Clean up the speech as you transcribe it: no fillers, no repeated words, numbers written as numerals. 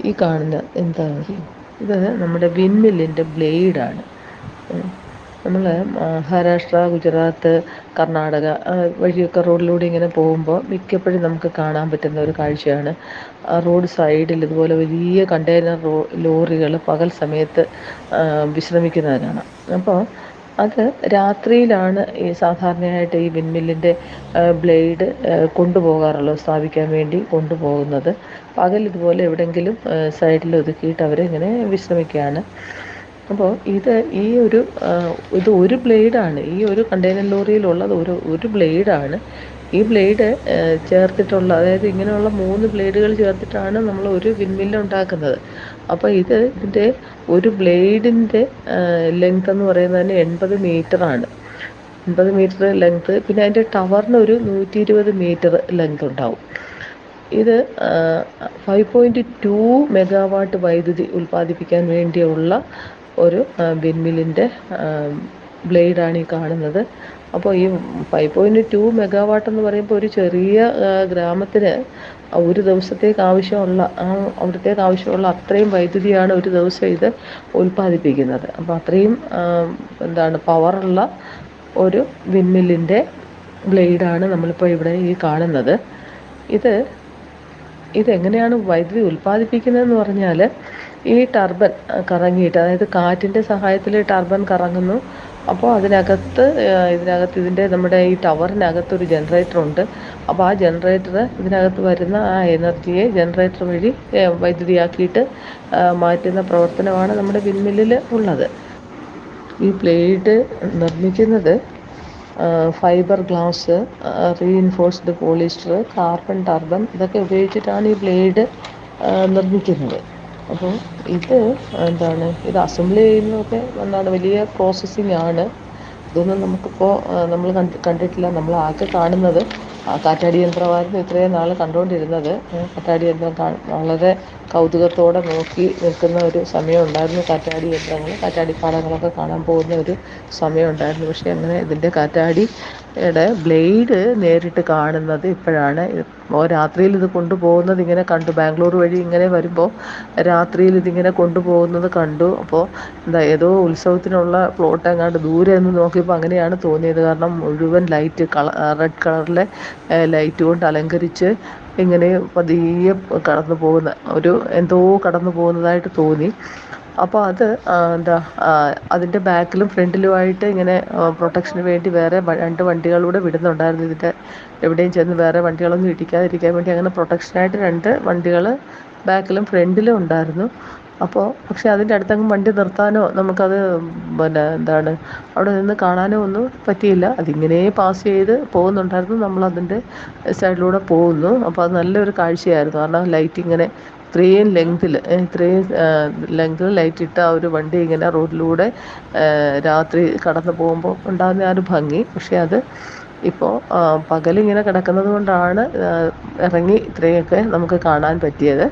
ഈ കാണുന്ന എന്താണെന്നറിയോ? ഇത് നമ്മുടെ വിൻമില്ലിൻ്റെ ബ്ലേഡാണ്. നമ്മൾ മഹാരാഷ്ട്ര, ഗുജറാത്ത്, കർണാടക വഴിയൊക്കെ റോഡിലൂടെ ഇങ്ങനെ പോകുമ്പോൾ മിക്കപ്പോഴും നമുക്ക് കാണാൻ പറ്റുന്ന ഒരു കാഴ്ചയാണ് റോഡ് സൈഡിൽ ഇതുപോലെ വലിയ കണ്ടെയ്നർ ലോറികൾ പകൽ സമയത്ത് വിശ്രമിക്കുന്നത് കാണാം. അപ്പോൾ അത് രാത്രിയിലാണ് ഈ സാധാരണയായിട്ട് ഈ വിൻമില്ലിൻ്റെ ബ്ലേഡ് കൊണ്ടുപോകാറുള്ളത്, സ്ഥാപിക്കാൻ വേണ്ടി കൊണ്ടുപോകുന്നത്. പകൽ ഇതുപോലെ എവിടെയെങ്കിലും സൈഡിൽ ഒതുക്കിയിട്ട് അവരിങ്ങനെ വിശ്രമിക്കുകയാണ്. അപ്പോൾ ഇത് ഒരു ബ്ലേഡാണ്. ഈ ഒരു കണ്ടെയ്നർ ലോറിയിലുള്ളത് ഒരു ബ്ലേഡാണ്. ഈ ബ്ലേഡ് ചേർത്തിട്ടുള്ള, അതായത് ഇങ്ങനെയുള്ള 3 ബ്ലേഡുകൾ ചേർത്തിട്ടാണ് നമ്മൾ ഒരു വിൻമില്ല് ഉണ്ടാക്കുന്നത്. അപ്പോൾ ഇതിൻ്റെ ഒരു ബ്ലേഡിൻ്റെ ലെങ്ത് എന്ന് പറയുന്നത് തന്നെ 80 മീറ്ററാണ്. 80 മീറ്റർ ലെങ്ത്. പിന്നെ അതിൻ്റെ ടവറിന് ഒരു 120 മീറ്റർ ലെങ്ത് ഉണ്ടാവും. ഇത് 5.2 മെഗാവാട്ട് വൈദ്യുതി ഉൽപ്പാദിപ്പിക്കാൻ വേണ്ടിയുള്ള ഒരു വിൻമില്ലിൻ്റെ ബ്ലേഡാണ് ഈ കാണുന്നത്. അപ്പോൾ ഈ 5.2 മെഗാവാട്ട് എന്ന് പറയുമ്പോൾ ഒരു ചെറിയ ഗ്രാമത്തിന് ഒരു ദിവസത്തേക്ക് ആവശ്യമുള്ള അവിടത്തേക്ക് ആവശ്യമുള്ള അത്രയും വൈദ്യുതിയാണ് ഒരു ദിവസം ഇത് ഉൽപ്പാദിപ്പിക്കുന്നത്. അപ്പോൾ അത്രയും പവറുള്ള ഒരു വിൻമില്ലിൻ്റെ ബ്ലേഡാണ് നമ്മളിപ്പോൾ ഇവിടെ ഈ കാണുന്നത്. ഇതെങ്ങനെയാണ് വൈദ്യുതി ഉൽപ്പാദിപ്പിക്കുന്നതെന്ന് പറഞ്ഞാൽ, ഈ ടർബൻ കറങ്ങിയിട്ട്, അതായത് കാറ്റിൻ്റെ സഹായത്തിൽ ടർബൻ കറങ്ങുന്നു. അപ്പോൾ ഇതിനകത്ത് നമ്മുടെ ഈ ടവറിനകത്തൊരു ജനറേറ്ററുണ്ട്. അപ്പോൾ ആ ജനറേറ്റർ ഇതിനകത്ത് വരുന്ന ആ എനർജിയെ ജനറേറ്റർ വഴി വൈദ്യുതിയാക്കിയിട്ട് മാറ്റുന്ന പ്രവർത്തനമാണ് നമ്മുടെ വിൻമില്ലിൽ ഉള്ളത്. ഈ ബ്ലേഡ് നിർമ്മിക്കുന്നത് fibre glass, reinforced polyester, carbon turban ഇതൊക്കെ ഉപയോഗിച്ചിട്ടാണ് ഈ ബ്ലേഡ് നിർമ്മിക്കുന്നത്. അപ്പോൾ ഇത് അസംബിൾ ചെയ്യുന്നതൊക്കെ വലിയ പ്രോസസ്സിങ് ആണ്. ഇതൊന്നും നമുക്കിപ്പോൾ നമ്മൾ കണ്ടിട്ടില്ല. നമ്മൾ ആകെ കാണുന്നത് കാറ്റാടി യന്ത്രമായിരുന്നു ഇത്രയും നാൾ കണ്ടുകൊണ്ടിരുന്നത്. കാറ്റാടി യന്ത്രം വളരെ കൗതുകത്തോടെ നോക്കി നിൽക്കുന്ന ഒരു സമയം ഉണ്ടായിരുന്നു. കാറ്റാടിപ്പാടങ്ങളൊക്കെ കാണാൻ പോകുന്ന ഒരു സമയം ഉണ്ടായിരുന്നു. പക്ഷേ അങ്ങനെ ഇതിൻ്റെ കാറ്റാടിയുടെ ബ്ലേഡ് നേരിട്ട് കാണുന്നത് ഇപ്പോഴാണ്. രാത്രിയിൽ ഇത് കൊണ്ടുപോകുന്നത് ഇങ്ങനെ കണ്ടു. ബാംഗ്ലൂർ വഴി ഇങ്ങനെ വരുമ്പോൾ രാത്രിയിൽ ഇതിങ്ങനെ കൊണ്ടുപോകുന്നത് കണ്ടു. അപ്പോൾ ഏതോ ഉത്സവത്തിനുള്ള പ്ലോട്ട് എങ്ങാണ്ട് ദൂരെ നിന്ന് നോക്കിയപ്പോൾ അങ്ങനെയാണ് തോന്നിയത്. കാരണം മുഴുവൻ ലൈറ്റ് റെഡ് കളറിലെ ലൈറ്റ് കൊണ്ട് അലങ്കരിച്ച് ഇങ്ങനെ പതിയെ കടന്നു പോകുന്നതായിട്ട് തോന്നി. അപ്പോൾ അതിൻ്റെ ബാക്കിലും ഫ്രണ്ടിലുമായിട്ട് ഇങ്ങനെ പ്രൊട്ടക്ഷന് വേണ്ടി വേറെ 2 വണ്ടികളൂടെ വിടുന്നുണ്ടായിരുന്നു. ഇതിൻ്റെ എവിടെയും ചെന്ന് വേറെ വണ്ടികളൊന്നും ഇടിക്കാതിരിക്കാൻ വേണ്ടി അങ്ങനെ പ്രൊട്ടക്ഷനായിട്ട് 2 വണ്ടികൾ ബാക്കിലും ഫ്രണ്ടിലും ഉണ്ടായിരുന്നു. പക്ഷേ അതിൻ്റെ അടുത്തെങ്ങും വണ്ടി നിർത്താനോ നമുക്കത് അവിടെ നിന്ന് കാണാനോ ഒന്നും പറ്റിയില്ല. അതിങ്ങനെ പാസ് ചെയ്ത് പോകുന്നുണ്ടായിരുന്നു. നമ്മളതിൻ്റെ സൈഡിലൂടെ പോകുന്നു. അപ്പോൾ അത് നല്ലൊരു കാഴ്ചയായിരുന്നു. കാരണം ലൈറ്റ് ഇങ്ങനെ ഇത്രയും ലെങ്തിൽ ലൈറ്റ് ഇട്ട ആ ഒരു വണ്ടി ഇങ്ങനെ റോഡിലൂടെ രാത്രി കടന്നു പോകുമ്പോൾ ഉണ്ടാകുന്ന ആ ഒരു ഭംഗി. പക്ഷേ അത് ഇപ്പോൾ പകലിങ്ങനെ കിടക്കുന്നത് കൊണ്ടാണ് ഇറങ്ങി ഇത്രയൊക്കെ നമുക്ക് കാണാൻ പറ്റിയത്.